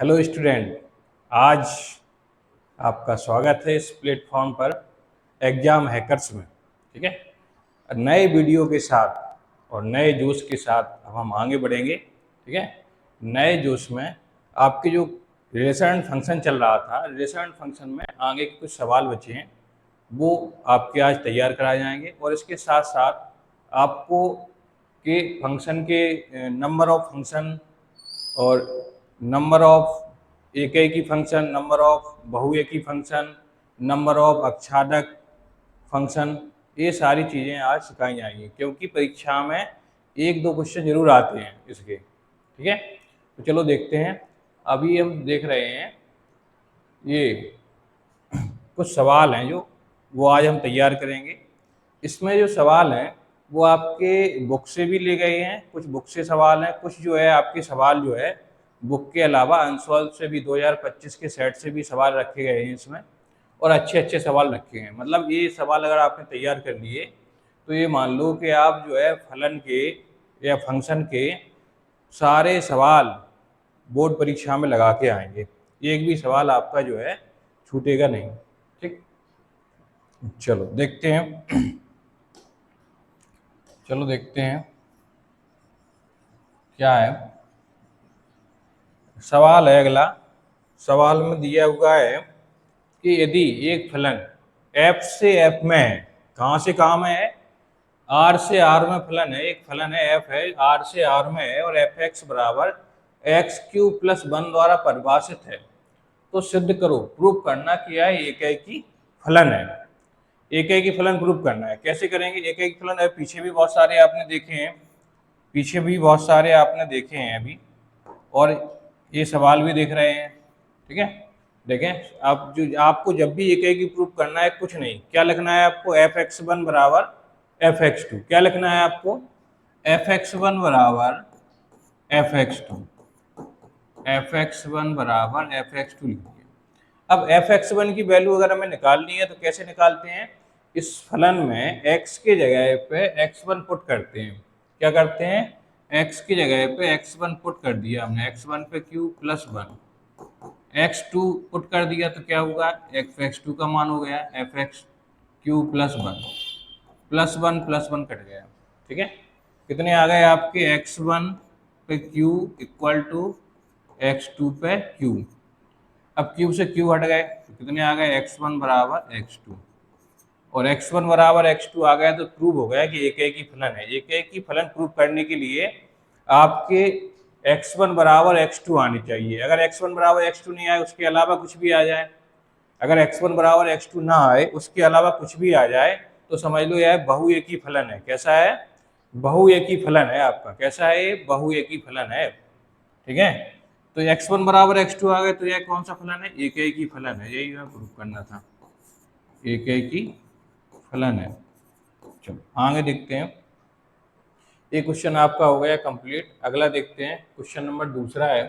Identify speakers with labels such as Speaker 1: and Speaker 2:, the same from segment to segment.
Speaker 1: Hello student. आज आपका स्वागत है इस प्लेटफॉर्म पर एग्जाम हैकर्स में। ठीक है, नए वीडियो के साथ और नए जोश के साथ अब हम आगे बढ़ेंगे। ठीक है, नए जोश में आपके जो रिलेशन फंक्शन चल रहा था, रिलेशन फंक्शन में आगे के कुछ सवाल बचे हैं, वो आपके आज तैयार कराए जाएंगे। और इसके साथ साथ आपको के फंक्शन के नंबर ऑफ फंक्शन और नंबर ऑफ एकेकी फंक्शन, नंबर ऑफ बहुएकी फंक्शन, नंबर ऑफ आच्छादक फंक्शन, ये सारी चीज़ें आज सिखाई जाएंगी, क्योंकि परीक्षा में एक दो क्वेश्चन जरूर आते हैं इसके। ठीक है, तो चलो देखते हैं। अभी हम देख रहे हैं ये कुछ सवाल हैं जो वो आज हम तैयार करेंगे। इसमें जो सवाल हैं वो आपके बुक से भी ले गए हैं, कुछ बुक से सवाल हैं, कुछ जो है आपके सवाल जो है बुक के अलावा अनसॉल्व से भी 2025 के सेट से भी सवाल रखे गए हैं इसमें, और अच्छे अच्छे सवाल रखे हैं। मतलब ये सवाल अगर आपने तैयार कर लिए तो ये मान लो कि आप जो है फलन के या फंक्शन के सारे सवाल बोर्ड परीक्षा में लगा के आएंगे, एक भी सवाल आपका जो है छूटेगा नहीं। ठीक, चलो देखते हैं। चलो देखते हैं क्या है। सवाल है अगला। सवाल में दिया हुआ है कि यदि एक फलन f से f में है, कहाँ से कहाँ में है, r से r में फलन है, एक फलन है f है, r से r में है और fx बराबर x³ + 1 द्वारा परिभाषित है, तो सिद्ध करो, प्रूफ करना क्या है एकेकी फलन है। एकेकी फलन प्रूफ करना है, कैसे करेंगे। एकेकी फलन है, पीछे भी बहुत सारे आपने देखे हैं, पीछे भी बहुत सारे आपने देखे हैं अभी, और ये सवाल भी देख रहे हैं। ठीक है, देखें आप, जो आपको जब भी एकेकी प्रूफ करना है कुछ नहीं, क्या लिखना है आपको, fx1 बराबर fx2। क्या लिखना है आपको, fx1 बराबर fx2, fx1 बराबर fx2 लिख दिया। अब fx1 की वैल्यू अगर हमें निकालनी है तो कैसे निकालते हैं, इस फलन में x के जगह पे x1 पुट करते हैं। क्या करते हैं, x की जगह पे x1 पुट कर दिया हमने, x1 पे q + 1, x2 पुट कर दिया तो क्या होगा, fx2 का मान हो गया fx³ + 1, +1 कट गया। ठीक है, कितने आ गए आपके, x1 पे q = x2 पे q। अब q से q हट गए तो कितने आ गए, x1 बराबर x2, और x1 बराबर x2 आ गया तो प्रूव हो गया कि एकेकी फलन है। एकेकी फलन प्रूव करने के लिए आपके x1 बराबर x2 आनी चाहिए। अगर x1 बराबर x2 नहीं आए, उसके अलावा कुछ भी आ जाए, अगर x1 बराबर x2 ना आए, उसके अलावा कुछ भी आ जाए, तो समझ लो यह बहुएकी फलन है। कैसा है, बहुएकी फलन है आपका। कैसा है ये, बहुएकी फलन है। ठीक है, तो x1 बराबर x2 आ गए तो यह कौन सा फलन है, एकेकी फलन है। यही हमें प्रूफ करना था, एकेकी फलन है। चलो आगे देखते हैं। ये क्वेश्चन आपका हो गया कंप्लीट। अगला देखते हैं, क्वेश्चन नंबर दूसरा है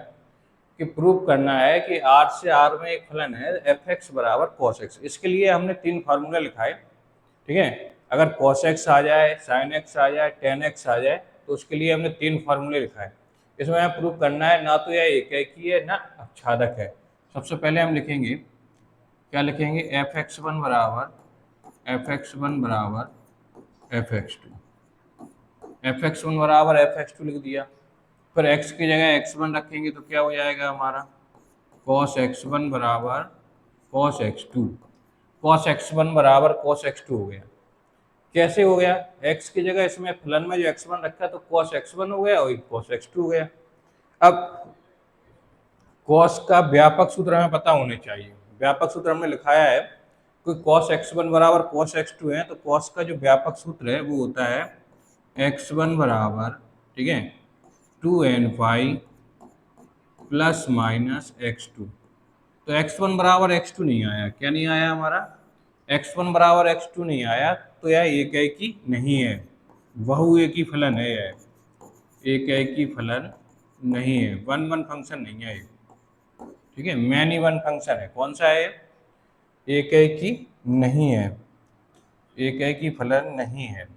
Speaker 1: कि प्रूव करना है कि r से r में एक फलन है fx बराबर cos x। इसके लिए हमने 3 फार्मूला लिखा है। ठीक है, अगर cos x आ जाए, sin x आ जाए, tan x आ जाए, तो उसके लिए हमने 3 फार्मूले लिखा है। इसमें हमें प्रूव करना है ना तो यह एकेकी है ना आच्छादक है। सबसे पहले हम लिखेंगे, क्या लिखेंगे, fx1 बराबर fx2, fx1 बराबर fx2 लिख दिया। फिर x की जगह x1 रखेंगे तो क्या हो जाएगा हमारा, cos x1 बराबर cos x2, cos x1 बराबर cos x2 हो गया। कैसे हो गया, x की जगह इसमें फलन में जो x1 रखा तो cos x1 हो गया और cos x2 हो गया। अब cos का व्यापक सूत्र हमें पता होने चाहिए। व्यापक सूत्र हमने लिखाया है, कोई cos x1 बराबर cos x2 है तो cos का जो व्यापक सूत्र है वो होता है x1 बराबर, ठीक है, 2n ± x2। तो x1 बराबर x2 नहीं आया। क्या नहीं आया हमारा, x1 बराबर x2 नहीं आया, तो यह एकेकी नहीं है, बहुएकी फलन है। यह एकेकी फलन नहीं है, वन वन फंक्शन नहीं है। ठीक है, मैनी वन फंक्शन है। कौन सा है, एकेकी नहीं है, एकेकी फलन नहीं है।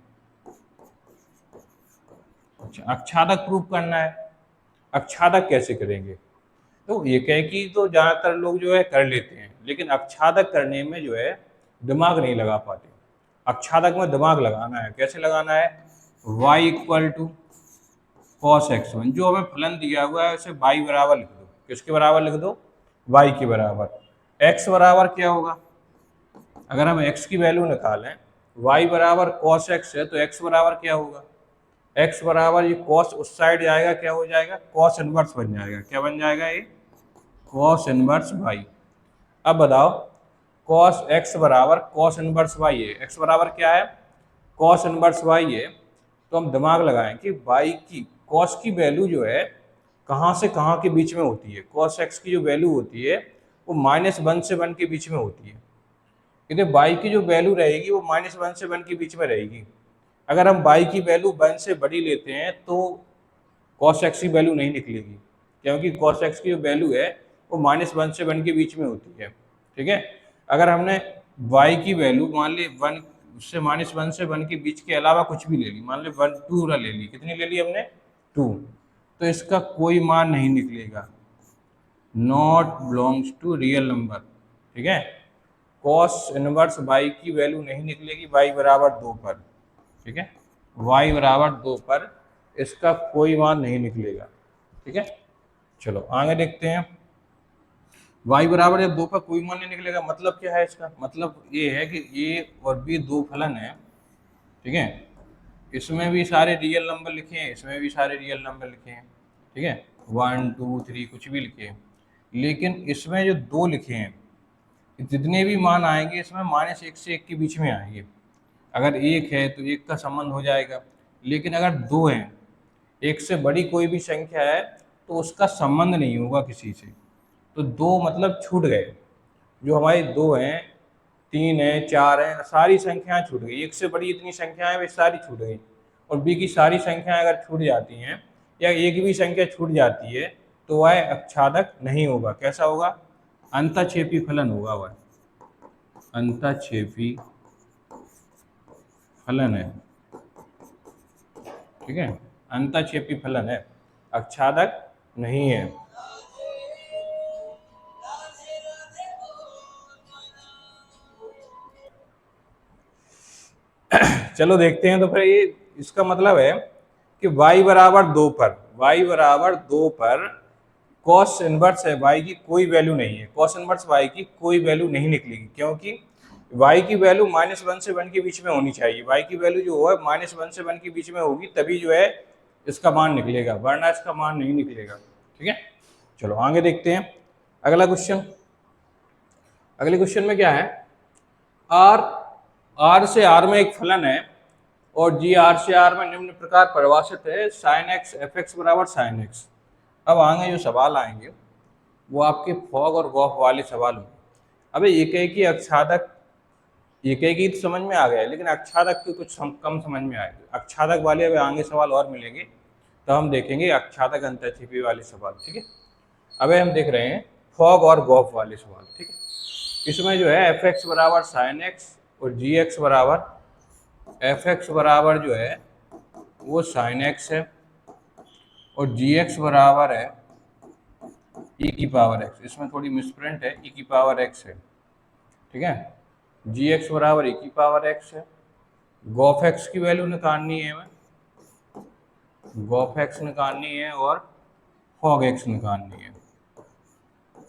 Speaker 1: अच्छा, आच्छादक प्रूफ करना है। आच्छादक कैसे करेंगे, तो एकाएकी तो ज़्यादातर लोग जो है कर लेते हैं, लेकिन अक्षादक करने में जो है दिमाग नहीं लगा पाते। अक्षादक में दिमाग लगाना है। कैसे लगाना है? y equal to cos x1, जो हमें फलन दिया हुआ है उसे y बराबर लिख दो। किसके बराबर लिख दो? y के बराबर। x बराबर क्या होगा? अगर हम x की वैल्यू निकालें, y बराबर कॉस x है तो x बराबर क्या होगा? x बराबर ये कॉस उस साइड जाएगा, क्या हो जाएगा? कॉस इनवर्स बन जाएगा। क्या बन जाएगा? ये कॉस इनवर्स y। अब बताओ, कॉस x बराबर कॉस इनवर्स y है। x बराबर क्या है? कॉस इनवर्स y है। तो हम दिमाग लगाएं कि y की कॉस की वैल्यू जो है कहाँ से कहाँ के बीच में होती है। कॉस x की जो वैल्यू होती है वो -1 से 1 के बीच में होती है। क्योंकि y की जो वैल्यू रहेगी वो -1 से 1 के बीच में रहेगी। अगर हम y की वैल्यू 1 से बड़ी लेते हैं तो cos x की वैल्यू नहीं निकलेगी, क्योंकि cos x की जो वैल्यू है वो -1 से 1 के बीच में होती है। ठीक है। अगर हमने y की वैल्यू मान ली 1 से -1 से 1 के बीच के अलावा कुछ भी ले ली, मान ली 1 2 ले ली, कितनी ले ली हमने? 2, तो इसका कोई मान नहीं निकलेगा। Not belongs to real number. ठीक है। कॉस इनवर्स y की वैल्यू नहीं निकलेगी y बराबर 2 पर। ठीक है। y बराबर 2 पर इसका कोई मान नहीं निकलेगा। ठीक है। चलो आगे देखते हैं। y बराबर जब 2 पर कोई मान नहीं निकलेगा, मतलब क्या है इसका? मतलब ये है कि a और b दो फलन है। ठीक है। इसमें भी सारे रियल नंबर लिखे हैं, इसमें भी सारे रियल नंबर लिखे हैं। ठीक है। 1 2 3 कुछ भी लिखे हैं, लेकिन इसमें जो दो लिखे हैं, जितने भी मान आएंगे इसमें -1 से 1 के बीच में आएंगे। अगर 1 है तो 1 का संबंध हो जाएगा, लेकिन अगर 2 हैं, 1 से बड़ी कोई भी संख्या है तो उसका संबंध नहीं होगा किसी से। तो 2 मतलब छूट गए। जो हमारे 2 हैं, 3 हैं, 4 हैं, सारी संख्याएं छूट गई। 1 से बड़ी इतनी संख्याएं वे सारी छूट गई। और b की सारी संख्याएं अगर छूट जाती हैं या एक भी संख्या छूट जाती है तो वह अक्षादक नहीं होगा। कैसा होगा? अंतःक्षेपी फलन होगा। वह अंतःक्षेपी फलन है। ठीक है। अंतःक्षेपी फलन है, अक्षादक नहीं है। चलो देखते हैं। तो फिर ये इसका मतलब है कि y बराबर 2 पर, y बराबर 2 पर कॉस इनवर्स है y की कोई वैल्यू नहीं है। कॉस इनवर्स y की कोई वैल्यू नहीं निकलेगी, क्योंकि y की वैल्यू -1 से 1 के बीच में होनी चाहिए। y की वैल्यू जो है -1 से 1 के बीच में होगी, तभी जो है इसका मान निकलेगा, वरना इसका मान नहीं निकलेगा। ठीक है। चलो आगे देखते हैं अगला क्वेश्चन। अगले क्वेश्चन में क्या है? आर आर से आर में एक फलन है और जी आर से आर में निम्न प्रकार परिभाषित है, साइन एक्स एफ एक्स बराबर साइन एक्स। अब आगे जो सवाल आएंगे वो आपके फॉग और गॉफ वाले सवाल होंगे। अबे एक ही अक्षादक, एक तो समझ में आ गया है, लेकिन अक्षादक के कुछ कम समझ में आएगा। अक्षादक वाले अभी आगे सवाल और मिलेंगे, तो हम देखेंगे अक्षादक अंतःक्षेपी वाले सवाल। ठीक है। अबे हम देख रहे हैं फॉग और गॉफ वाले सवाल। ठीक है। इसमें जो है एफ एक्स बराबर साइन एक्स और जी एक्स बराबर एफ एक्स बराबर जो है वो साइन एक्स है और जी एक्स बराबर है ई की पावर एक्स। इसमें थोड़ी मिसप्रिंट है, ई की पावर एक्स है। ठीक है। जी एक्स बराबर ई की पावर एक्स है। गॉफ एक्स की वैल्यू निकालनी है हमें, गॉफ एक्स निकालनी है और फॉग एक्स निकालनी है।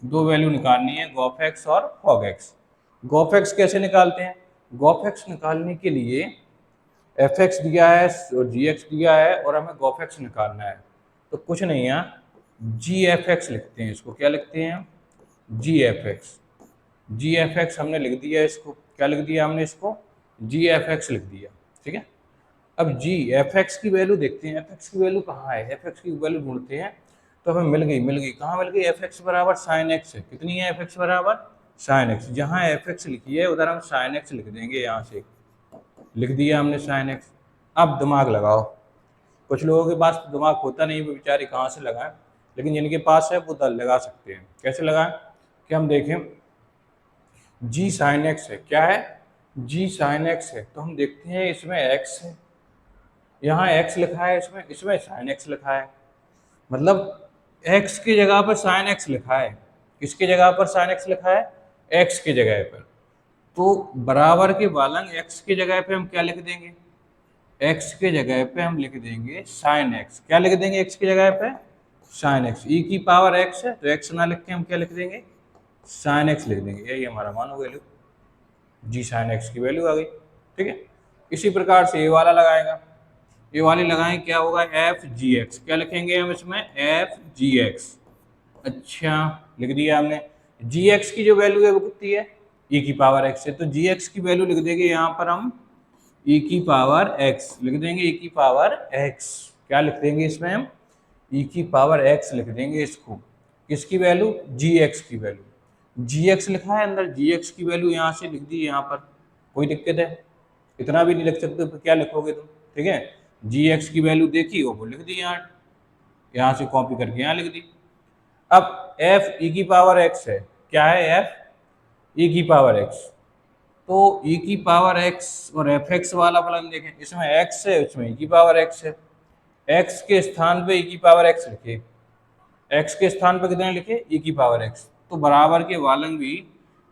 Speaker 1: दो वैल्यू निकालनी है, गॉफ एक्स और फॉग एक्स। गॉफ एक्स कैसे निकालते हैं? गॉफ एक्स निकालने के लिए एफ एक्स दिया है और जी एक्स दिया है और हमें गॉफ एक्स निकालना है। तो कुछ नहीं है, जी एफ एक्स लिखते हैं इसको। क्या लिखते हैं? जी एफ एक्स। जी एफ एक्स हमने लिख दिया इसको। क्या लिख दिया हमने इसको? जी एफ एक्स लिख दिया। ठीक है। अब जी एफ एक्स की वैल्यू देखते हैं, एफ एक्स की वैल्यू कहाँ है? एफ एक्स की वैल्यू ढूंढते हैं तो हमें मिल गई। कहाँ मिल गई? एफ एक्स बराबर साइन एक्स है। कितनी है एफ एक्स बराबर? Sine x. जहाँ एफ एक्स लिखी है उधर हम साइन एक्स लिख देंगे। यहाँ से लिख दिया हमने साइन एक्स। अब दिमाग लगाओ। कुछ लोगों के पास तो दिमाग होता नहीं, वो बेचारे कहाँ से लगाएं, लेकिन जिनके पास है वो लगा सकते हैं। कैसे लगाएं? कि हम देखें जी साइन एक्स है। क्या है? जी साइन एक्स है। तो हम देखते हैं इसमें एक्स है, यहाँ एक्स लिखा है, इसमें इसमें साइन एक्स लिखा है। मतलब एक्स की जगह पर साइन एक्स लिखा है। किसकी जगह पर साइन एक्स लिखा है? एक्स की जगह पर। तो बराबर के बालंग एक्स की जगह पे हम क्या लिख देंगे? एक्स की जगह पे हम लिख देंगे साइन एक्स। क्या लिख देंगे एक्स की जगह पे? Sine x. ई की पावर एक्स है तो एक्स ना लिख के हम क्या लिख देंगे? साइन एक्स लिख देंगे। यही हमारा मान हो वैल्यू, जी साइन एक्स की वैल्यू आ गई। ठीक है, इसी प्रकार से ये वाला लगाएगा। ये वाली लगाएं, क्या होगा? F G x. क्या लिखेंगे हम इसमें? F G x. अच्छा, लिख दिया हमने। जी एक्स की जो वैल्यू है वो कितनी है? ई की पावर एक्स है, तो जी एक्स की वैल्यू लिख देंगे यहाँ पर हम ई की पावर एक्स लिख देंगे। ई की पावर एक्स क्या लिख देंगे इसमें हम? ई की पावर एक्स लिख देंगे इसको। किसकी वैल्यू? जी एक्स की वैल्यू। जी एक्स लिखा है अंदर, जी एक्स की वैल्यू यहाँ से लिख दी यहाँ पर। कोई दिक्कत है? इतना भी नहीं लिख सकते तो क्या लिखोगे तुम? ठीक है, जी एक्स की वैल्यू देखी वो लिख दी यहाँ से कॉपी करके यहाँ लिख दी। अब एफ ई की पावर एक्स है। क्या है? एफ ई की पावर एक्स। तो ई की पावर एक्स और एफ एक्स वाला फलन देखें, इसमें एक्स है, इसमें ई की पावर एक्स है। एक्स के स्थान पे ई की पावर एक्स लिखे, एक्स के स्थान पर कितने लिखे? ई की पावर एक्स। तो बराबर के वालंग भी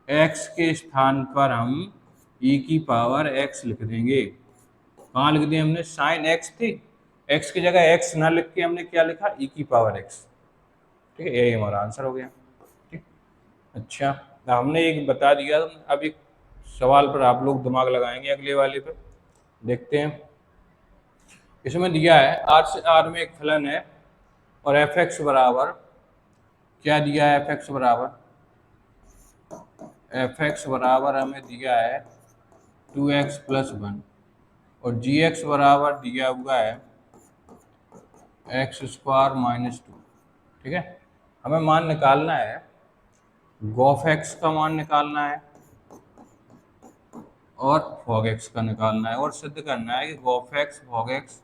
Speaker 1: एक्स के स्थान पर हम ई की पावर एक्स लिख देंगे। कहाँ लिख दिया हमने? साइन एक्स थी, एक्स की जगह एक्स ना लिख के हमने क्या लिखा? ई की पावर एक्स। ठीक है, यही हमारा आंसर हो गया। ठीक, अच्छा, हमने एक बता दिया। अब एक सवाल पर आप लोग दिमाग लगाएंगे अगले वाले पे। देखते हैं, इसमें दिया है आर से आर में एक फलन है और एफ एक्स बराबर, क्या दिया है? एफ एक्स बराबर हमें दिया है 2x + 1 और जी एक्स बराबर दिया हुआ है x² - 2। ठीक है, हमें मान निकालना है, गॉफ एक्स का मान निकालना है और फॉग एक्स का निकालना है और सिद्ध करना है कि g o f x f o g x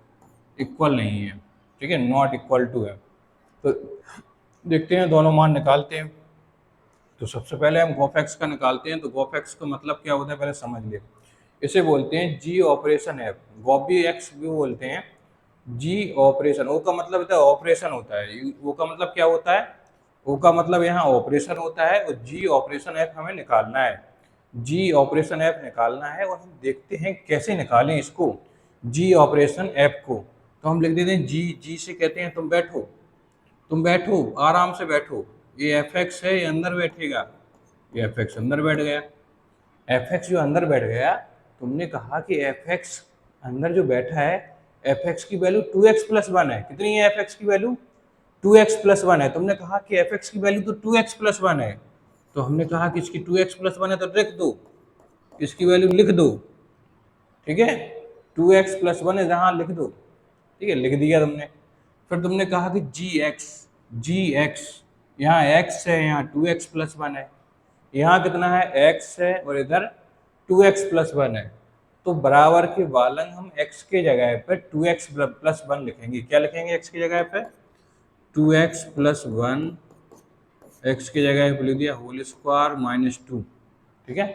Speaker 1: equal नहीं है। ठीक है, नॉट इक्वल टू है। तो देखते हैं, दोनों मान निकालते हैं। तो सबसे पहले हम गॉफ एक्स का निकालते हैं। तो गॉफ एक्स का मतलब क्या होता है पहले समझ ले। इसे बोलते हैं जी ऑपरेशन एफ, गॉफ भी एक्स भी बोलते हैं। जी ऑपरेशन, ओ का मतलब होता है ऑपरेशन होता है, ओ का मतलब क्या होता है? ओ का मतलब यहाँ ऑपरेशन होता है और जी ऑपरेशन एफ हमें निकालना है। जी ऑपरेशन एफ निकालना है और हम देखते हैं कैसे निकालें इसको, जी ऑपरेशन एफ को। तो हम लिख देते हैं जी, जी से कहते हैं तुम बैठो आराम से बैठो। ये एफ एक्स है, ये अंदर बैठेगा, ये एफ एक्स अंदर बैठ गया। एफ एक्स जो अंदर बैठ गया, तुमने कहा कि एफ एक्स अंदर जो बैठा है, एफ एक्स की वैल्यू 2x + 1 है। कितनी है एफ एक्स की वैल्यू? 2x + 1 है। तुमने कहा कि एफ एक्स की वैल्यू तो 2x + 1 है, तो हमने कहा कि इसकी 2x + 1 है तो लिख दो, इसकी वैल्यू लिख दो। ठीक है, 2x + 1 है जहाँ लिख दो। ठीक है, लिख दिया तुमने। फिर तुमने कहा कि जी एक्स, यहाँ x है, यहाँ 2x + 1 है, यहाँ कितना है? x है और इधर 2x + 1 है। तो बराबर के वालंग हम x के जगह पे 2x + 1 लिखेंगे। क्या लिखेंगे x की जगह पे? 2x + 1, x की जगह पे लिख दिया होल स्क्वायर -2। ठीक है,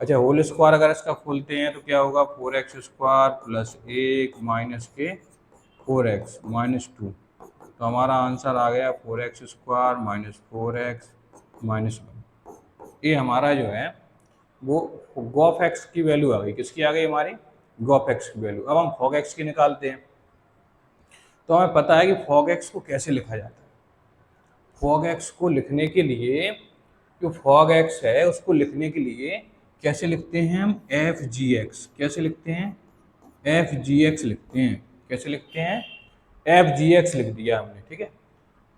Speaker 1: अच्छा, होल स्क्वायर अगर इसका खोलते हैं तो क्या होगा? 4x² + 1 - के 4x -2। तो हमारा आंसर आ गया 4x² - 4x -1। ये हमारा जो है वो गॉफ एक्स की वैल्यू आ गई। किसकी आ गई? हमारी गॉफ एक्स की वैल्यू। अब हम फॉग एक्स की निकालते हैं। तो हमें पता है कि फॉग एक्स को कैसे लिखा जाता है। फॉग एक्स को लिखने के लिए, जो फॉग एक्स है उसको लिखने के लिए कैसे लिखते हैं हम? F G x. कैसे लिखते हैं? एफ जी एक्स लिखते हैं। कैसे लिखते हैं? एफ जी एक्स लिख दिया हमने। ठीक है,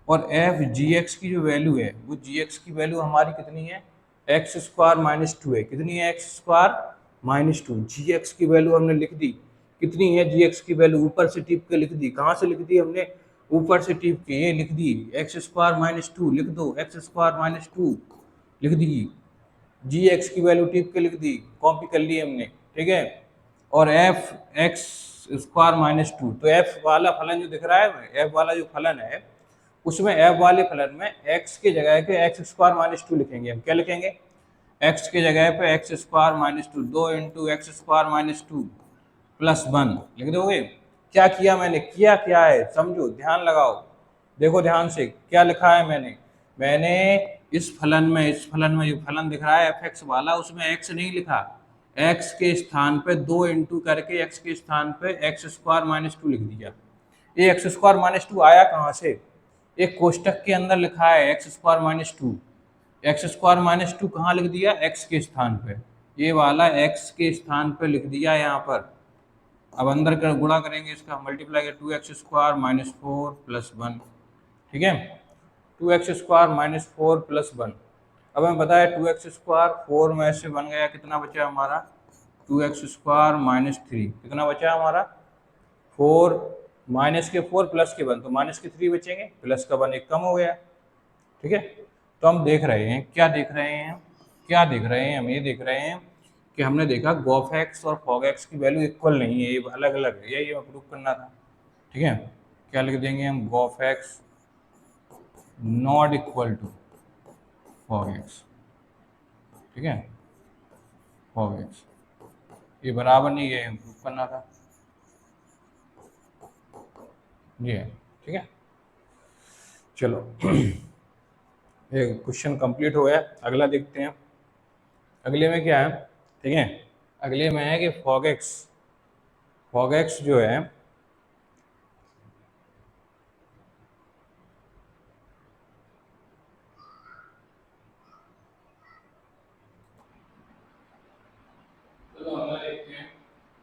Speaker 1: और एफ जी एक्स की जो वैल्यू है वो जी एक्स की वैल्यू हमारी कितनी है? x² - 2 है। कितनी है? x² - 2। जी एक्स की वैल्यू हमने लिख दी। कितनी है जी एक्स की वैल्यू? ऊपर से टिप के लिख दी। कहाँ से लिख दी हमने? ऊपर से टिप के ये लिख दी, x² - 2 लिख दो, x² - 2 लिख दी। जी एक्स की वैल्यू टिप के लिख दी, कॉपी कर ली हमने। ठीक है, और एफ x² - 2, तो एफ वाला फलन जो दिख रहा है, एफ वाला जो फलन है उसमें एफ वाले फलन में x की जगह पे x² - 2 लिखेंगे हम। क्या लिखेंगे? x की जगह पे x² - 2, 2 × x² - 2 + 1 लिख दोगे। क्या किया मैंने? किया क्या है समझो, ध्यान लगाओ। देखो ध्यान से क्या लिखा है मैंने इस फलन में जो फलन दिख रहा है एफ एक्स वाला, उसमें एक्स नहीं लिखा। एक्स के स्थान पे 2 इंटू करके एक्स के स्थान पे एक्स स्क्वायर माइनस 2 लिख दिया। ये एक्स स्क्वायर माइनस 2 आया कहाँ से? एक कोष्टक के अंदर लिखा है x square minus 2। X square minus 2 कहाँ लिख दिया? एक्स के स्थान पे। ये वाला एक्स के स्थान पे लिख दिया यहाँ पर। अब अंदर कर गुणा करेंगे, इसका मल्टीप्लाई कर 2x² माइनस 4 प्लस 1। ठीक है, 2x² माइनस 4 प्लस 1। अब हमें पता है 2x² 4 में से बन गया, कितना बचा हमारा? 2x² minus 3। कितना बचा हमारा? 4 माइनस के 4 प्लस के 1, तो माइनस के 3 बचेंगे, प्लस का 1 एक कम हो गया। ठीक है, तो हम देख रहे हैं, क्या देख रहे हैं हम ये देख रहे हैं कि हमने देखा गोफ एक्स और फॉग एक्स की वैल्यू इक्वल नहीं है, ये अलग अलग है, यही हमें प्रूव करना था। ठीक है, क्या लिख देंगे हम? G o f x not equal to f o g x. ठीक है, फॉग एक्स ये बराबर नहीं है, प्रूव करना था ये। ठीक है, चलो ये क्वेश्चन कंप्लीट हो गया। अगला देखते हैं, अगले में क्या है। ठीक है, अगले में है कि फॉग एक्स जो है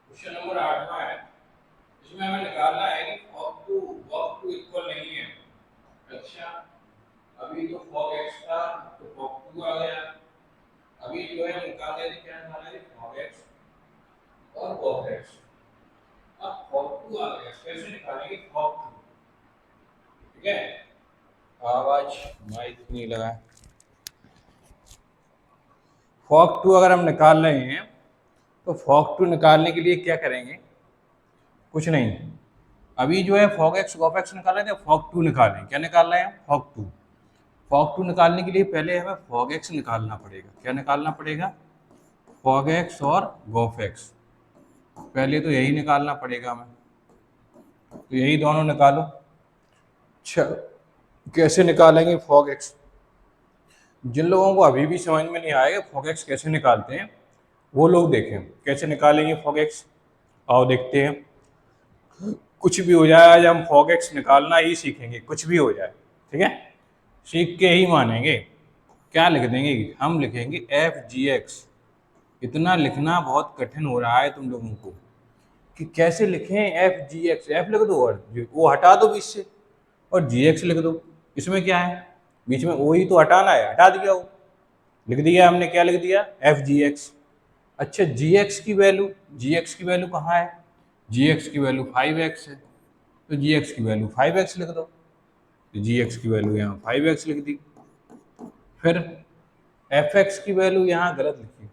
Speaker 1: क्वेश्चन नंबर 8वां है। इसमें हमें निकालना है कि फॉग टू इक्वल नहीं है। अच्छा, अभी तो फॉग एक्स था तो फॉग टू आ गया। अभी जो है निकाल देते, क्या निकालना है? फॉग एक्स और फॉग एक्स। अब फॉग टू आ गया, कैसे निकालेंगे फॉग टू? ठीक है, आवाज माइक नहीं लगा। फॉग टू अगर हम निकाल रहे हैं तो फॉग टू निकालने के लिए क्या करेंगे? कुछ नहीं, अभी जो है फॉग एक्स गॉफ एक्स निकाल रहे थे, फॉग टू निकालें। क्या निकाल रहे हैं? Fog to. फॉग टू निकालने के लिए पहले हमें फॉग एक्स निकालना पड़ेगा। क्या निकालना पड़ेगा? फॉग एक्स और गॉफ एक्स। पहले तो यही निकालना पड़ेगा हमें, तो यही दोनों निकालो। अच्छा, कैसे निकालेंगे फॉग एक्स? जिन लोगों को अभी भी समझ में नहीं आएगा फॉग एक्स कैसे निकालते हैं, वो लोग देखें कैसे निकालेंगे फॉग एक्स। आओ देखते हैं। कुछ भी हो जाए, आज हम फॉग एक्स निकालना ही सीखेंगे, कुछ भी हो जाए। ठीक है, सीख के ही मानेंगे। क्या लिख देंगे? हम लिखेंगे एफ जी एक्स। इतना लिखना बहुत कठिन हो रहा है तुम लोगों को कि कैसे लिखें एफ जी एक्स। एफ लिख दो और वो हटा दो बीच से, और जी एक्स लिख दो। इसमें क्या है? बीच में ओ ही तो हटाना है, हटा दिया वो, लिख दिया हमने। क्या लिख दिया? F G x. अच्छा, जी एक्स की वैल्यू कहाँ है? जी एक्स की वैल्यू 5x है, तो जी एक्स की वैल्यू 5x लिख दो। तो जी एक्स की वैल्यू यहाँ 5x लिख दी। फिर एफ एक्स की वैल्यू यहाँ गलत लिखी।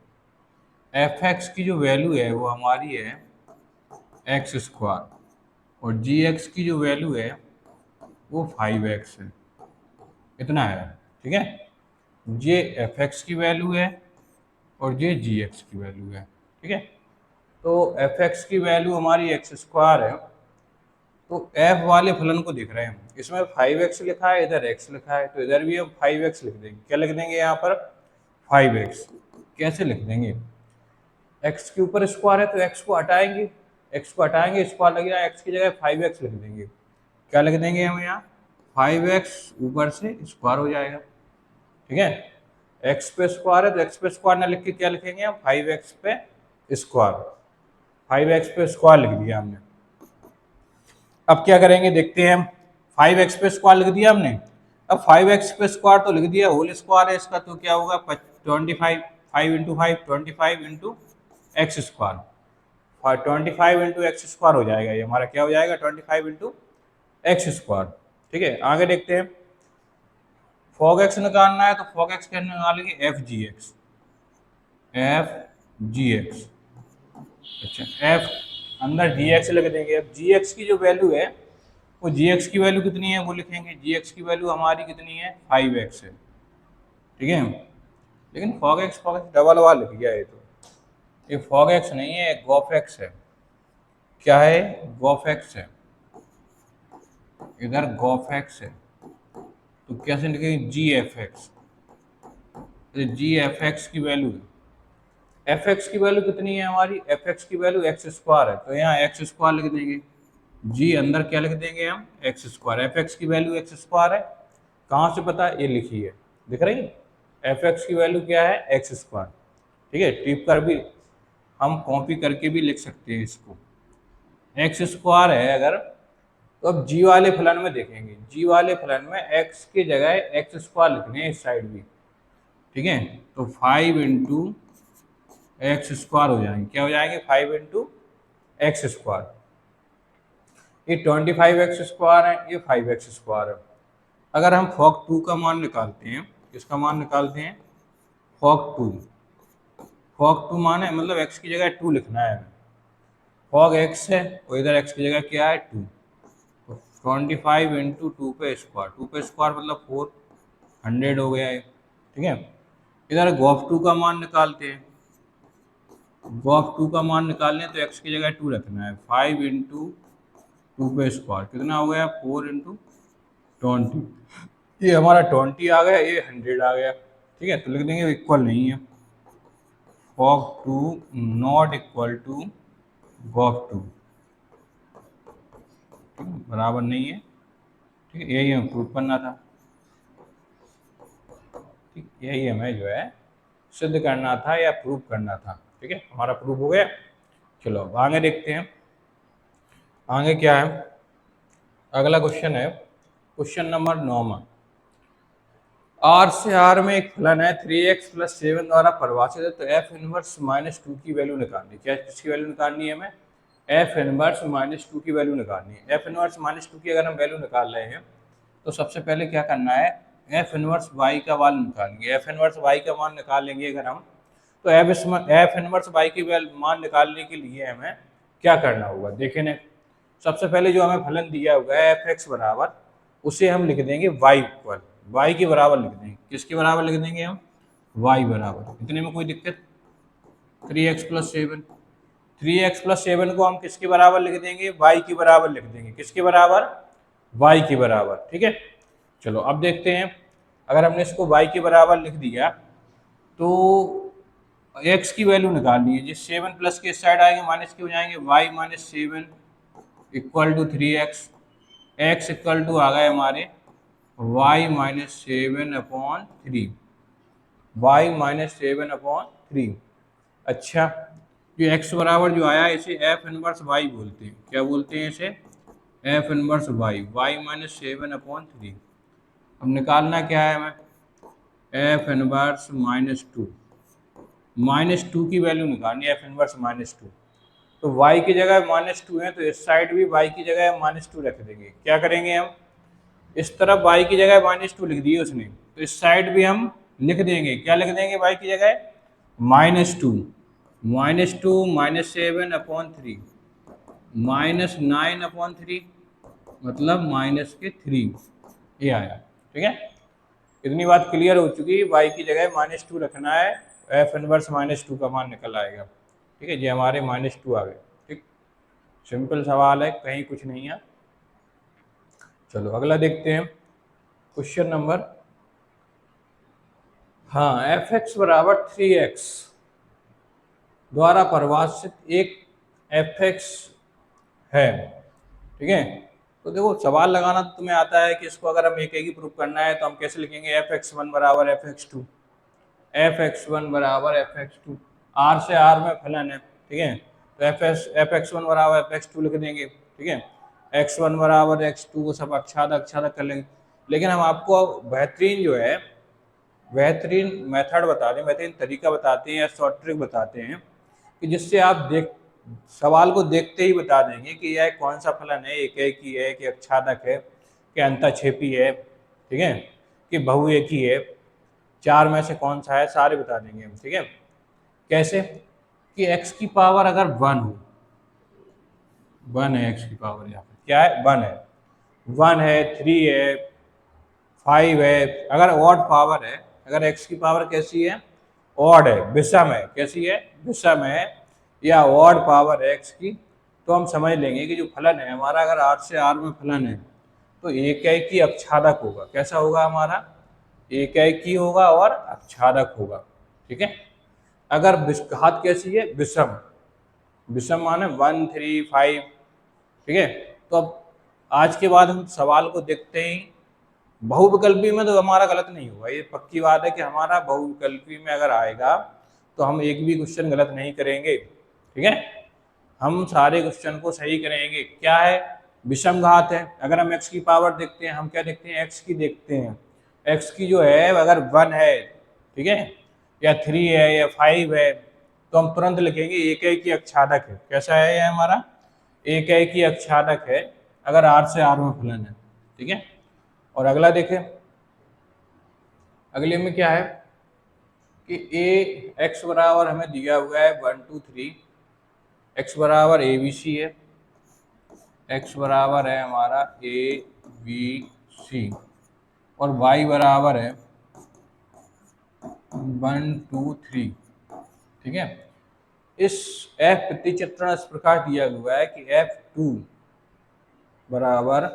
Speaker 1: एफ एक्स की जो वैल्यू है वो हमारी है एक्स स्क्वायर, और जी एक्स की जो वैल्यू है वो 5x है। इतना है। ठीक है, ये एफ एक्स की वैल्यू है और ये जी एक्स की वैल्यू है। ठीक है, तो एफ एक्स की वैल्यू हमारी एक्स स्क्वायर है, तो एफ वाले फलन को देख रहे हैं, इसमें 5x लिखा है, इधर x लिखा है, तो इधर भी हम 5x लिख देंगे। क्या लिख देंगे यहाँ पर? 5x। कैसे लिख देंगे? x के ऊपर स्क्वायर है तो x को हटाएंगे, स्क्वायर लग जाए, x की जगह 5x लिख देंगे। क्या लिख देंगे हम यहाँ? 5x ऊपर से स्क्वायर हो जाएगा। ठीक है, x पे स्क्वायर है तो x पे स्क्वायर ना लिख के क्या लिखेंगे हम? 5x पे स्क्वायर। 5x पे स्क्वायर लिख दिया हमने। अब क्या करेंगे देखते हैं हम। 5x पे स्क्वायर लिख दिया हमने। अब 5x पे स्क्वायर तो लिख दिया, होल स्क्वायर है इसका, तो क्या होगा? 25, 5 into 5 25 into x square. 25 into x square हो जाएगा, ये हमारा क्या हो जाएगा? 25 इंटू एक्स स्क्वायर। ठीक है, आगे देखते हैं। फॉग एक्स निकालना है तो फॉग एक्स क्या निकालेंगे? F G x. अच्छा, एफ अंदर जी एक्स लिख देंगे। अब जी एक्स की जो वैल्यू है वो जी एक्स की वैल्यू कितनी है वो लिखेंगे। जी एक्स की वैल्यू हमारी कितनी है? 5x है। ठीक है, लेकिन फॉग एक्स डबल वाल लिख गया है, तो ये फॉग एक्स नहीं है, गॉफ एक्स है। क्या है? गॉफ एक्स है, इधर गॉफ एक्स है। तो कैसे लिखेंगे, जी एफ एक्स। जी एफ एक्स की वैल्यू, एफ एक्स की वैल्यू कितनी है हमारी, एफ एक्स की वैल्यू एक्स स्क्वायर है, तो यहाँ एक्स स्क्वायर लिख देंगे। जी अंदर क्या लिख देंगे हम, एक्स स्क्वायर। एफ एक्स की वैल्यू एक्स स्क्वायर है, कहाँ से पता है, ये लिखी है, दिख रही है। एफ एक्स की वैल्यू क्या है, एक्स स्क्वायर। ठीक है, टिप कर भी हम कॉपी करके भी लिख सकते हैं इसको, एक्स स्क्वायर है अगर। तो अब जी वाले फलन में देखेंगे, जी वाले फलन में एक्स की जगह एक्स स्क्वायर लिखने हैं इस साइड भी। ठीक है, तो 5 इंटू एक्स स्क्वायर हो जाएंगे, क्या हो जाएंगे, 5 इंटू एक्स स्क्वायर। ये 25 एक्स स्क्वायर है, ये 5 एक्स स्क्वायर है। अगर हम फॉक 2 का मान निकालते हैं, इसका मान निकालते हैं, फॉक 2, फॉक 2 मान है मतलब एक्स की जगह 2 लिखना है हमें। फॉक एक्स है और इधर एक्स की जगह क्या है, 2। तो 25 इंटू 2 पे स्क्वायर, 2 पे स्क्वायर मतलब 400 हो गया है। ठीक है, इधर गॉफ 2 का मान निकालते हैं, गॉफ 2 का मान निकालने तो एक्स की जगह 2 रखना है। 5 इंटू 2 पे स्क्वायर कितना हो गया, 4 इंटू 20। ये हमारा 20 आ गया, ये 100 आ गया। ठीक है, तो लिख देंगे इक्वल नहीं है, f o g 2 not equal to g o f 2, बराबर नहीं है। ठीक है, यही हमें प्रूफ करना था। ठीक, यही हमें जो है सिद्ध करना था या प्रूफ करना था। ठीक है, हमारा प्रूफ हो गया। चलो अब आगे देखते हैं, आगे क्या है। अगला क्वेश्चन है क्वेश्चन नंबर 9। आर से आर में एक फलन है 3x + 7 द्वारा परिभाषित है, तो एफ इनवर्स -2 की वैल्यू निकालनी। क्या किसकी वैल्यू निकालनी है हमें, एफ इनवर्स -2 की वैल्यू निकालनी है। एफ इनवर्स -2 की अगर हम वैल्यू निकाल रहे हैं तो सबसे पहले क्या करना है, एफ इनवर्स वाई का मान निकालेंगे। एफ इनवर्स वाई का मान निकाल लेंगे अगर हम, तो एफ इनवर्स वाई की मान निकालने के लिए हमें क्या करना होगा, देखें ना। सबसे पहले जो हमें फलन दिया हुआ है एफ एक्स बराबर, उसे हम लिख देंगे वाई इक्वल, वाई के बराबर लिख देंगे। किसके बराबर लिख देंगे हम, वाई बराबर। इतने में कोई दिक्कत, 3x + 7, 3x + 7 को हम किसके बराबर लिख देंगे, वाई के बराबर लिख देंगे। किसके बराबर, वाई के बराबर। ठीक है, चलो अब देखते हैं, अगर हमने इसको वाई के बराबर लिख दिया तो x की वैल्यू निकालनी है, जिस 7 प्लस के साइड आएंगे माइनस के हो जाएंगे, y - 7 equal to 3x, x equal to आ गए हमारे y - 7/3, y - 7/3। अच्छा, जो x बराबर जो आया इसे एफ इनवर्स y बोलते हैं। क्या बोलते हैं इसे, एफ इनवर्स y, y - 7/3। अब निकालना क्या है हमें, एफ इनवर्स -2, -2 की वैल्यू निकालनी है, एफ इनवर्स -2। तो y की जगह -2 है तो इस साइड भी y की जगह -2 रख देंगे। क्या करेंगे हम, इस तरफ y की जगह -2 लिख दिए उसने, तो इस साइड भी हम लिख देंगे। क्या लिख देंगे y की जगह, -2, -2 - 7/3, -9/3 मतलब -3, ये आया। ठीक है, इतनी बात क्लियर हो चुकी है, y की जगह -2 रखना है, एफ इनवर्स -2 का मान निकल आएगा। ठीक है, ये हमारे -2 आ गए। ठीक, सिंपल सवाल है, कहीं कुछ नहीं है। चलो अगला देखते हैं क्वेश्चन नंबर, हाँ, एफ एक्स बराबर 3x द्वारा परिभाषित एक एफ एक्स है। ठीक है, तो देखो सवाल लगाना तो तुम्हें आता है कि इसको अगर हम एक ही प्रूफ करना है तो हम कैसे लिखेंगे, fx1 बराबर fx2, fx1 बराबर fx2। आर से आर में फलन है। ठीक है, तो fx1 बराबर fx2 लिख देंगे। ठीक है, x1 बराबर x2 को सब अच्छादक कर लेंगे। लेकिन हम आपको बेहतरीन जो है, बेहतरीन मेथड बता दें, बेहतरीन तरीका बताते हैं या शॉर्ट ट्रिक बताते हैं कि जिससे आप सवाल को देखते ही बता देंगे कि यह कौन सा फलन है, एक एक ही है कि अच्छादक है कि अंतःक्षेपी है। ठीक है, कि बहुएकी है, चार में से कौन सा है, सारे बता देंगे हम। ठीक है, कैसे कि x की पावर अगर 1 हो, 1 है x की पावर, यहाँ पर क्या है, 1 है, 1 है, 3 है, 5 है। अगर ऑड पावर है, अगर x की पावर कैसी है, ऑड है, विषम है, कैसी है, विषम है, या ऑड पावर x की, तो हम समझ लेंगे कि जो फलन है हमारा, अगर r से r में फलन है तो एकैकी अक्षादक होगा। कैसा होगा हमारा? एकैकी होगा और अक्षादक होगा। ठीक है। अगर घात कैसी है? विषम। विषम माने 1 3 5। ठीक है। तो अब आज के बाद हम सवाल को देखते ही बहुविकल्पी में तो हमारा गलत नहीं होगा, ये पक्की बात है कि हमारा बहुविकल्पी में अगर आएगा तो हम एक भी क्वेश्चन गलत नहीं करेंगे। ठीक है। हम सारे क्वेश्चन को सही करेंगे। क्या है? विषम घात है। अगर हम x की पावर देखते हैं, हम क्या देखते हैं? x की देखते हैं। x की जो है अगर 1 है, ठीक है, या 3 है या 5 है, तो हम तुरंत लिखेंगे एकैकी अक्षादक है। कैसा है ये हमारा? एकैकी अक्षादक है अगर r से r में फलन है। ठीक है। और अगला देखें, अगले में क्या है कि x बराबर हमें दिया हुआ है 1 2 3, x बराबर ABC है, x बराबर है हमारा ABC और y बराबर है 1 2 3। ठीक है। इस f प्रतिचित्रण इस प्रकार दिया हुआ है कि F2 बराबर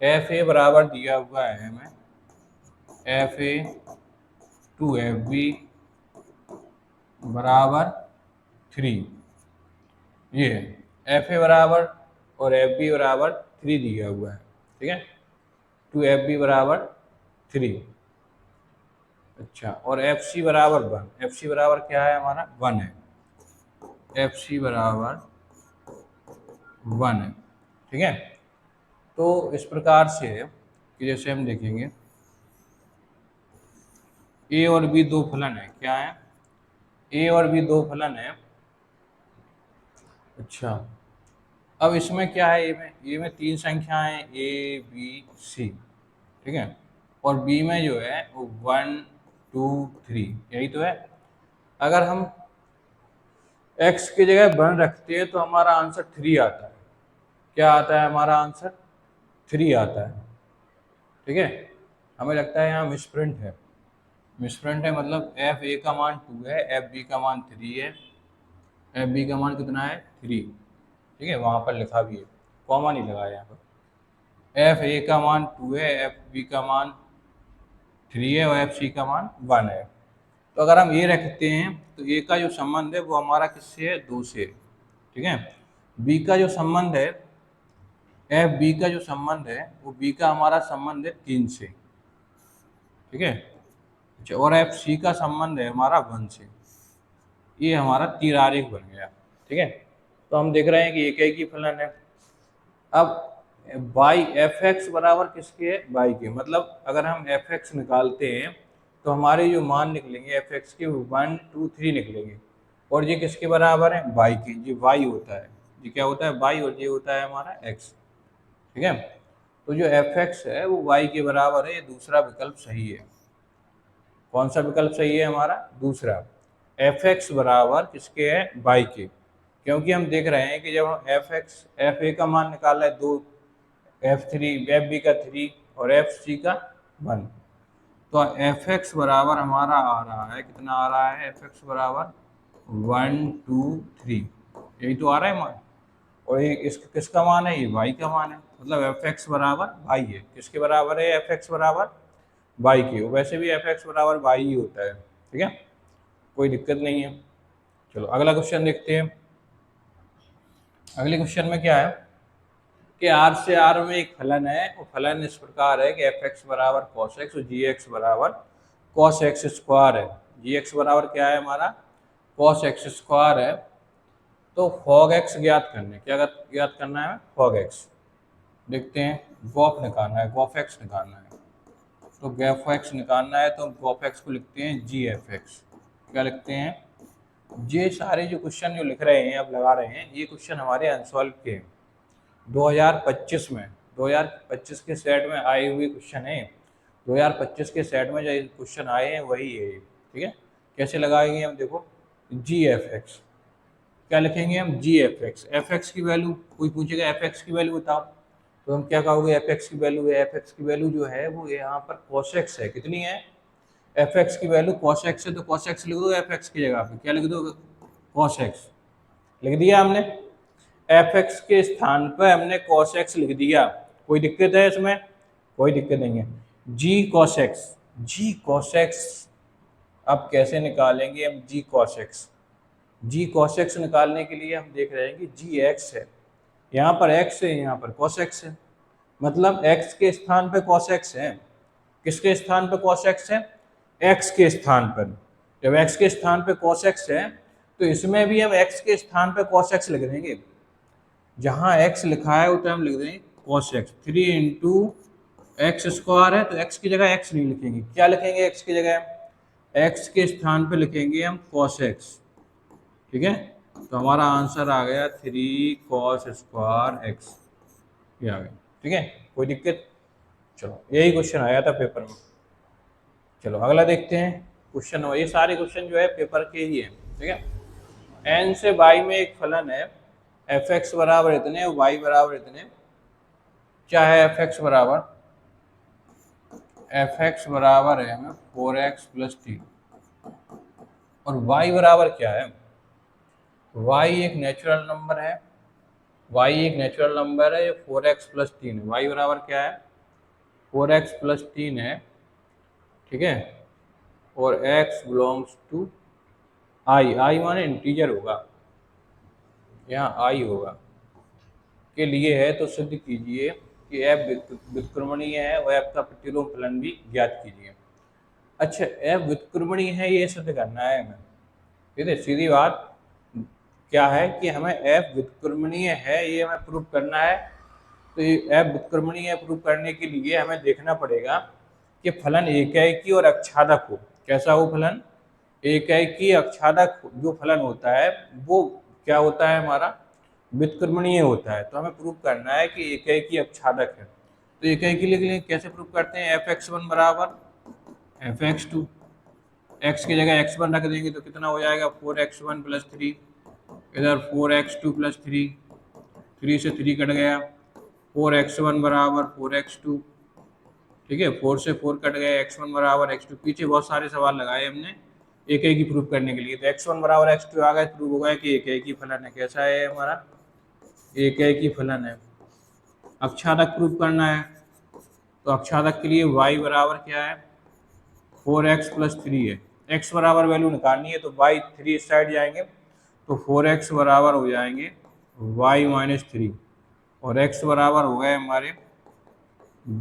Speaker 1: FA बराबर दिया हुआ है हमें FA 2 FB बराबर 3। ये FA बराबर और FB बराबर 3 दिया हुआ है। ठीक है। 2 FB बराबर 3। अच्छा, और FC बराबर 1। FC बराबर क्या है हमारा? 1 है। FC बराबर 1 है। ठीक है। तो इस प्रकार से कि जैसे हम देखेंगे A और B दो फलन है। क्या है? A और B दो फलन है। अच्छा, अब इसमें क्या है? ए में 3 संख्याएं A B C। ठीक है। और B में जो है वो 1 2 3, यही तो है। अगर हम x की जगह 1 रखते हैं तो हमारा आंसर 3 आता है। क्या आता है हमारा आंसर? 3 आता है। ठीक है। हमें लगता है यहाँ मिसप्रिंट है। मिसप्रिंट है मतलब FA का मान 2 है, FB का मान 3 है। FB का मान कितना है? 3। ठीक है। वहाँ पर लिखा भी है, कॉमा नहीं लगाया यहाँ पर। FA का मान 2 है, FB का मान 3 है और FC का मान 1 है। तो अगर हम ये रखते हैं तो A का जो संबंध है वो हमारा किससे है? 2 से। ठीक है। B का जो संबंध है, FB का जो संबंध है वो B का हमारा संबंध है 3 से। ठीक है। अच्छा, और FC का संबंध है हमारा 1 से। ये हमारा तीर आरेख बन गया। ठीक है। तो हम देख रहे हैं कि एकैकी फलन है। अब y fx बराबर किसके है? y के। मतलब अगर हम fx निकालते हैं तो हमारे जो मान निकलेंगे fx के 1 2 3 निकलेंगे। और ये किसके बराबर है? y के। ये y होता है, ये क्या होता है? y, और ये होता है हमारा x। ठीक है। तो जो fx है वो y के बराबर है। ये दूसरा विकल्प सही है। कौन सा विकल्प सही है हमारा? दूसरा। fx बराबर किसके है? y के। क्योंकि हम देख रहे हैं कि जब हम fa का मान निकाल रहे हैं 2, F3 FB का 3 और FC का 1, तो fx बराबर हमारा आ रहा है, कितना आ रहा है? fx बराबर 1 2 3, यही तो आ रहा है मान। और ये किसका मान है? ये y का मान है। मतलब fx बराबर y है। किसके बराबर है? fx बराबर y के। वैसे भी fx बराबर y ही होता है। ठीक है, कोई दिक्कत नहीं है। चलो अगला क्वेश्चन देखते हैं। अगले क्वेश्चन में क्या है कि r से r में एक फलन है। वो फलन इस प्रकार है कि fx बराबर cos x और gx बराबर cos x स्क्वायर है। gx बराबर क्या है हमारा? cos x स्क्वायर है। तो fog x ज्ञात करना है। क्या ज्ञात करना है? fog x। देखते हैं, गॉफ निकालना है, गॉफ x निकालना है। तो गॉफ x निकालना है तो गॉफ x को लिखते हैं gfx। क्या लिखते हैं? ये सारे जो क्वेश्चन जो लिख रहे हैं, अब लगा रहे हैं, ये क्वेश्चन हमारे अनसॉल्व के 2025 में, 2025 के सेट में आए हुए क्वेश्चन है। 2025 के सेट में जो क्वेश्चन आए हैं वही है। ठीक है। कैसे लगाएंगे हम? देखो, gfx। क्या लिखेंगे हम? gfx। fx की वैल्यू, कोई पूछेगा fx की वैल्यू बताओ, तो हम क्या कहोगे? fx की वैल्यू है, fx की वैल्यू जो है वो यहाँ पर cos x है। कितनी है? fx की वैल्यू cos x है, तो cos x लिख दो fx की जगह पे। क्या लिख दो? cos x लिख दिया हमने। fx के स्थान पर हमने cos x लिख दिया। कोई दिक्कत है इसमें? कोई दिक्कत नहीं है। जी कॉस एक्स, जी कॉस एक्स अब कैसे निकालेंगे हम? जी कॉस एक्स, जी कॉस एक्स निकालने के लिए हम देख रहे हैं कि जी एक्स है, यहाँ पर एक्स है, यहाँ पर कॉस एक्स है, मतलब एक्स के स्थान पे कॉस एक्स है। किसके स्थान पे कॉस एक्स है? एक्स के स्थान पर। जब एक्स के स्थान पे कॉस एक्स है तो इसमें भी हम एक्स के स्थान पे कॉस एक्स लिख देंगे। जहाँ एक्स लिखा है उसे हम लिख देंगे cos x. 3 into x square है तो एक्स की जगह एक्स नहीं लिखेंगे, क्या लिखेंगे एक्स की जगह? एक्स के स्थान पे लिखेंगे हम कॉस एक्स। ठीक है, तो हमारा आंसर आ गया 3 कॉस स्क्वायर एक्स, ये आ गया। ठीक है, कोई दिक्कत? चलो, यही क्वेश्चन आया था पेपर में। चलो अगला देखते हैं क्वेश्चन। ये सारे क्वेश्चन जो है पेपर के ही हैं। ठीक है, एन से वाई में एक फलन है, एफ एक्स बराबर इतने, वाई बराबर इतने। क्या है एफ एक्स बराबर? एफ एक्स बराबर है हमें 4x प्लस 3, और y बराबर क्या है? y एक नेचुरल नंबर है, y एक नेचुरल नंबर है, ये 4x प्लस 3 है। y बराबर क्या है? 4x प्लस 3 है। ठीक है, और x बिलोंग्स टू i माने इंटीजर होगा, यहाँ i होगा के लिए है, तो सिद्ध कीजिए कि f व्युत्क्रमणीय है और f का प्रतिलोम फलन भी ज्ञात कीजिए। अच्छा, f व्युत्क्रमणीय है ये सिद्ध करना है हमें। ठीक है, सीधी बात क्या है कि हमें f व्युत्क्रमणीय है ये हमें प्रूव करना है। तो ये f व्युत्क्रमणीय प्रूव करने के लिए हमें देखना पड़ेगा कि फलन एकाएकी और अक्षादक हो। कैसा हो फलन? एकाएकी अक्षादक जो फलन होता है वो क्या होता है हमारा? व्युत्क्रमणीय होता है। तो हमें प्रूव करना है कि एकाएकी अक्षादक है। तो एकाएकी के लिए कैसे प्रूव करते हैं? f(x1) बराबर f(x2), x की जगह x1 रख देंगे तो कितना हो जाएगा? 4x1 प्लस 3, इधर 4x2 प्लस 3, 3 से 3 कट गया, 4x1 बराबर 4x2। ठीक है, 4 से 4 कट गया, x1 बराबर x2। पीछे बहुत सारे सवाल लगाए हमने एक ही प्रूफ करने के लिए, तो x1 बराबर x2 आ गया, प्रूव हो गया कि एक ही फलन है। कैसा है हमारा? एक ही फलन है। अक्षादक प्रूफ करना है, तो अक्षादक के लिए y बराबर क्या है? 4x प्लस 3 है। x बराबर वैल्यू निकालनी है तो y 3 इस साइड जाएंगे तो 4x बराबर हो जाएंगे y माइनस 3, और x बराबर हो गए हमारे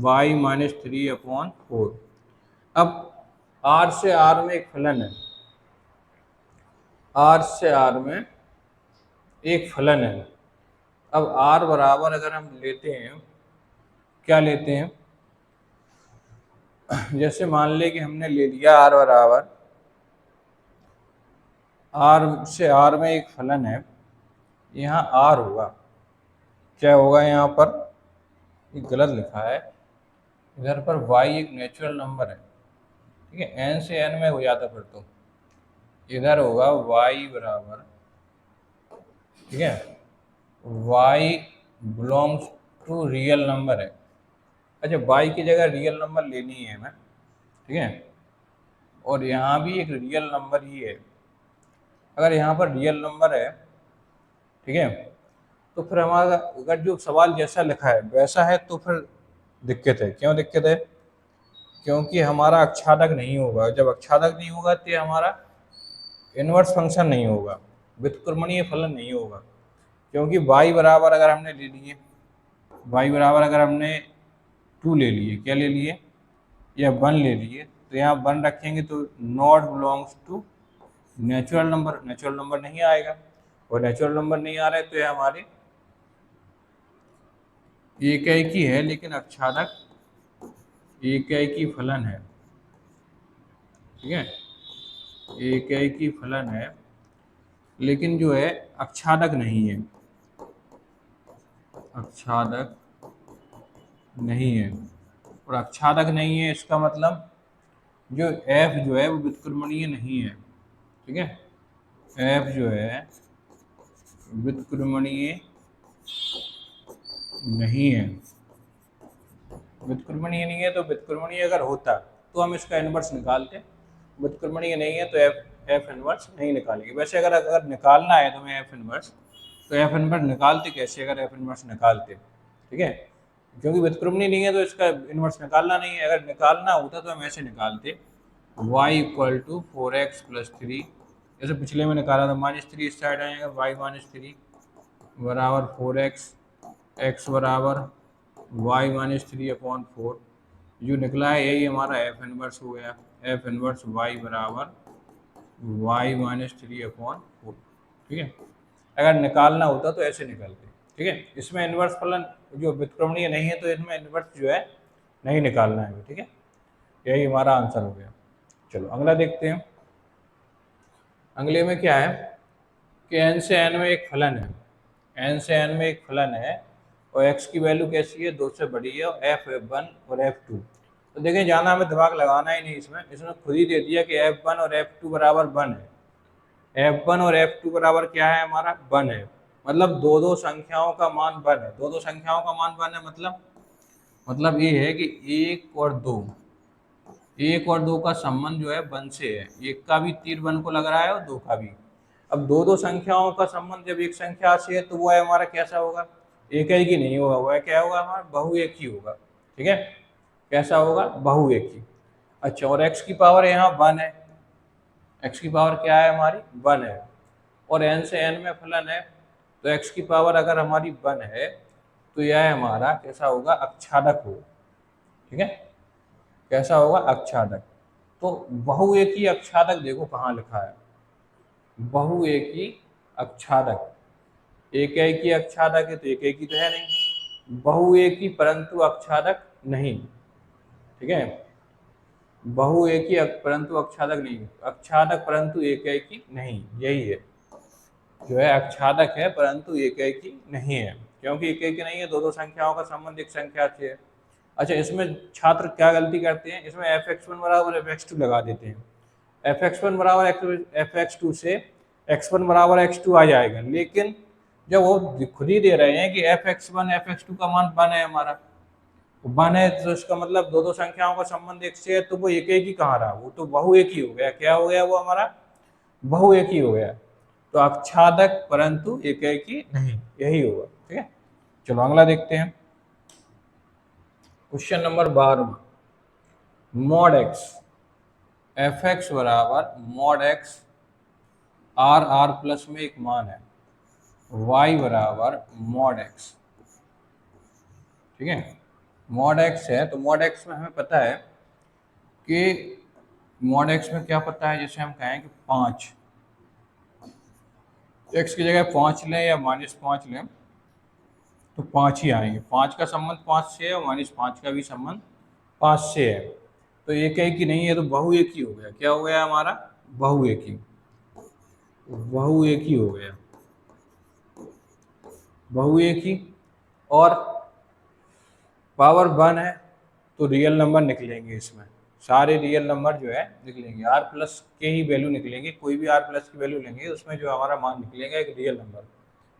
Speaker 1: y माइनस 3/4। अब r से r में एक फलन है, r से r में एक फलन है। अब r बराबर अगर हम लेते हैं, क्या लेते हैं? जैसे मान ले कि हमने ले लिया r बराबर, r से r में एक फलन है, यहाँ r होगा, क्या होगा यहाँ पर? ये गलत लिखा है, इधर पर y एक नेचुरल नंबर है। ठीक है, n से n में हो जाता फिर तो इधर होगा y बराबर, ठीक है, y belongs to real number है। अच्छा, y की जगह रियल नंबर लेनी है हमें। ठीक है, और यहाँ भी एक रियल नंबर ही है। अगर यहाँ पर रियल नंबर है, ठीक है, तो फिर हमारा अगर जो सवाल जैसा लिखा है वैसा है तो फिर दिक्कत है। क्यों दिक्कत है? क्योंकि हमारा अक्षादक नहीं होगा। जब अक्षादक नहीं होगा तो हमारा इनवर्स फंक्शन नहीं होगा, व्युत्क्रमणीय फलन नहीं होगा। क्योंकि y बराबर अगर हमने ले लिए, y बराबर अगर हमने 2 ले लिए, क्या ले लिए? या 1 ले लिए, तो यहाँ 1 रखेंगे तो not belongs to natural number, natural number नहीं आएगा, और नेचुरल नंबर नहीं आ रहे तो ये हमारे एकाएकी है लेकिन अक्षादक एकाएकी फलन है। ठीक है, एकाएकी फलन है लेकिन जो है अक्षादक नहीं है, अक्षादक नहीं है। और अक्षादक नहीं है इसका मतलब जो f जो है वो व्युत्क्रमणीय नहीं है। ठीक है, f जो है व्युत्क्रमणीय नहीं है। व्युत्क्रमणीय नहीं है, तो व्युत्क्रमणीय अगर होता तो हम इसका इनवर्स निकालते। व्युत्क्रमणीय नहीं है तो एफ इनवर्स नहीं निकालेंगे। वैसे अगर अगर निकालना है तो मैं एफ इनवर्स, तो एफ इनवर्स निकालते कैसे? अगर एफ इनवर्स निकालते, ठीक है, क्योंकि व्युत्क्रमणीय नहीं है तो इसका इन्वर्स निकालना नहीं है। अगर निकालना होता तो हम ऐसे निकालते, y equal to 4x plus 3, जैसे पिछले में निकाला था, -3 इस साइड आएगा, y -3 बराबर 4x, x बराबर y -3/4, जो निकला है यही हमारा एफ इनवर्स हो गया। एफ इनवर्स y बराबर y -3/4, ठीक है। अगर निकालना होता तो ऐसे निकालते, ठीक है। इसमें इन्वर्स फलन जो व्युत्क्रमणीय नहीं है तो इसमें इन्वर्स जो है नहीं निकालना है, ठीक है। यही हमारा आंसर हो गया। चलो अगला देखते हैं। अगले में क्या है कि n से n में एक फलन है, n से n में एक फलन है और x की वैल्यू कैसी है, 2 से बड़ी है, और f1 और f2। तो देखें ज़्यादा हमें दिमाग लगाना ही नहीं, इसमें खुद ही दे दिया कि f1 और f2 बराबर 1 है। f1 और f2 बराबर क्या है हमारा, 1 है। मतलब दो संख्याओं का मान 1 है। दो संख्याओं का मान 1 है, मतलब ये है कि 1 और 2 का संबंध जो है 1 से है। 1 का भी तीर 1 को लग रहा है और 2 का भी। अब दो संख्याओं का संबंध जब एक संख्या से है तो वो है हमारा कैसा होगा, एक ही नहीं होगा, वो है क्या होगा हमारा, बहुएकी होगा, ठीक है। कैसा होगा, बहुएकी। अच्छा, और x की पावर यहाँ 1 है, x की पावर क्या है हमारी, 1 है, और n से n में फलन है तो x की पावर अगर हमारी 1 है तो यह हमारा कैसा होगा, अक्षादक होगा, ठीक है। कैसा होगा, अक्षादक। तो बहुएकी अक्षादक देखो कहाँ लिखा है, बहुएकी अक्षादक। एकी अक्षादक है तो एकी तो है नहीं, बहुएकी परंतु अक्षादक नहीं, ठीक है। बहुएकी परंतु अक्षादक नहीं, अक्षादक परंतु एकी नहीं, यही है जो है, अक्षादक है परंतु एकी नहीं है। क्योंकि एकी नहीं है, दो संख्याओं का संबंध एक संख्या से है। अच्छा, इसमें छात्र क्या गलती करते हैं, इसमें fx1 बराबर fx2 लगा देते हैं। fx1 बराबर fx2 से x1 बराबर x2 आ जाएगा, लेकिन जब वो खुद ही दे रहे हैं कि fx1 fx2 का मान 1 है हमारा, 1 है तो इसका मतलब दो संख्याओं का संबंध एक से है, तो वो एक ही कहाँ रहा, वो तो बहुएकी हो गया। क्या हो गया वो हमारा, बहुएकी हो गया। तो अक्षादक परंतु एकी नहीं, यही होगा, ठीक है। चलो अगला देखते हैं। Question number 12, mod x, fx बराबर मॉड x r प्लस में एक मान है, y बराबर मॉड x, ठीक है। मॉड x है तो मॉड x में हमें पता है कि मॉड x में क्या पता है, जैसे हम कहें कि 5, x की जगह 5 लें या -5 लें तो 5 ही आएंगे। 5 का संबंध 5 से है और -5 का भी संबंध 5 से है, तो एकी नहीं है तो बहुएकी हो गया। क्या हो गया हमारा, बहुएकी, बहुएकी हो गया, बहुएकी। और पावर 1 है तो रियल नंबर निकलेंगे, इसमें सारे रियल नंबर जो है निकलेंगे, r प्लस के ही वैल्यू निकलेंगे, कोई भी r प्लस की वैल्यू लेंगे उसमें जो हमारा मान निकलेगा एक रियल नंबर,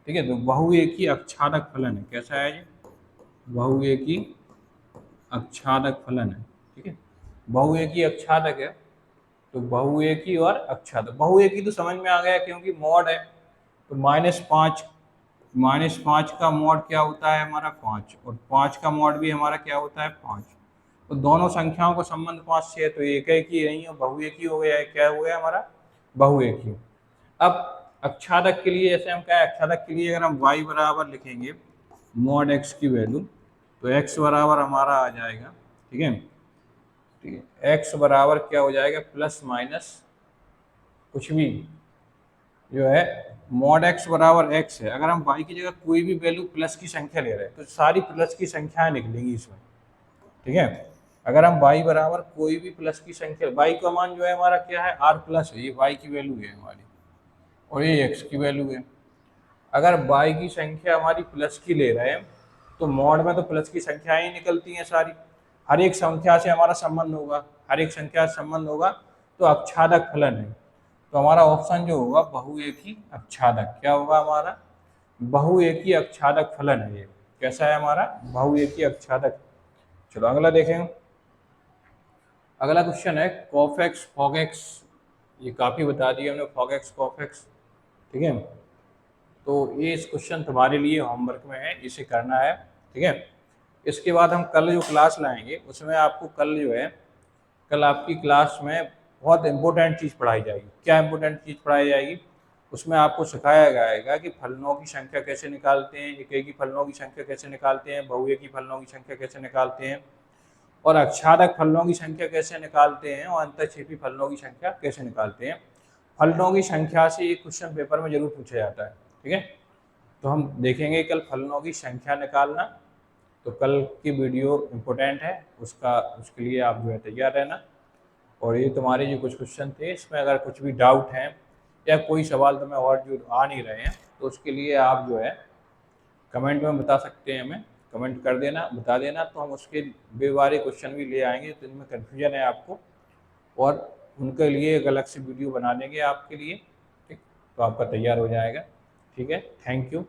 Speaker 1: ठीक है। तो बहुएकी अक्षादक फलन है, कैसा है ये, बहुएकी अक्षादक फलन है, ठीक है। बहुएकी अक्षादक है तो बहुएकी और अक्षादक। बहुएकी तो समझ में आ गया क्योंकि मॉड है, तो -5 का मॉड क्या होता है हमारा 5, और 5 का मॉड भी हमारा क्या होता है 5। तो दोनों संख्याओं का संबंध 5 से है तो एकी नहीं है, बहुएकी हो गया है। क्या हो गया हमारा, बहुएकी। अब अक्षादक के लिए, जैसे हम क्या है, अक्षादक के लिए अगर हम y बराबर लिखेंगे मॉड x की वैल्यू, तो x बराबर हमारा आ जाएगा, ठीक है, ठीक है। x बराबर क्या हो जाएगा, प्लस माइनस कुछ भी जो है, मॉड x बराबर x है। अगर हम y की जगह कोई भी वैल्यू प्लस की संख्या ले रहे हैं तो सारी प्लस की संख्याएं निकलेंगी इसमें, ठीक है। अगर हम y बराबर कोई भी प्लस की संख्या, y का मान जो है हमारा क्या है, r प्लस है, ये y की वैल्यू है हमारी और ये x की वैल्यू है। अगर y की संख्या हमारी प्लस की ले रहे हैं तो मॉड में तो प्लस की संख्याएं ही निकलती हैं सारी, हर एक संख्या से हमारा संबंध होगा, हर एक संख्या से संबंध होगा, तो अक्षादक फलन है। तो हमारा ऑप्शन जो होगा बहुएकी अक्षादक, क्या होगा हमारा, बहुएकी अक्षादक फलन है ये। कैसा है हमारा, बहुएकी अक्षादक। चलो अगला देखें। अगला क्वेश्चन है कॉफेक्स फॉगेक्स, ये काफ़ी बता दिया हमने, फॉगेक्स कॉफेक्स, ठीक है। तो ये इस क्वेश्चन तुम्हारे लिए होमवर्क में है, इसे करना है, ठीक है। इसके बाद हम कल जो क्लास लाएंगे उसमें आपको कल जो है, कल आपकी क्लास में बहुत इंपॉर्टेंट चीज़ पढ़ाई जाएगी। क्या इंपॉर्टेंट चीज़ पढ़ाई जाएगी? उसमें आपको सिखाया जाएगा कि फलनों की संख्या कैसे निकालते हैं, एकेकी फलनों की संख्या कैसे निकालते हैं, बहुएकी फलनों की संख्या कैसे निकालते हैं, और अक्षारक फलनों की संख्या कैसे निकालते हैं, और अंतःक्षेपी फलनों की संख्या कैसे निकालते हैं। फलनों की संख्या से एक क्वेश्चन पेपर में जरूर पूछा जाता है, ठीक है। तो हम देखेंगे कल फलनों की संख्या निकालना। तो कल की वीडियो इम्पोर्टेंट है, उसके लिए आप जो है तैयार रहना। और ये तुम्हारे जो कुछ क्वेश्चन थे, इसमें अगर कुछ भी डाउट है या कोई सवाल तुम्हें और जो आ नहीं रहे हैं, तो उसके लिए आप जो है कमेंट में बता सकते हैं, हमें कमेंट कर देना, बता देना, तो हम उसके बेवारे क्वेश्चन भी ले आएंगे तो इनमें कन्फ्यूजन है आपको, और उनके लिए एक अलग से वीडियो बना देंगे आपके लिए, ठीक। तो आपका तैयार हो जाएगा, ठीक है। Thank you.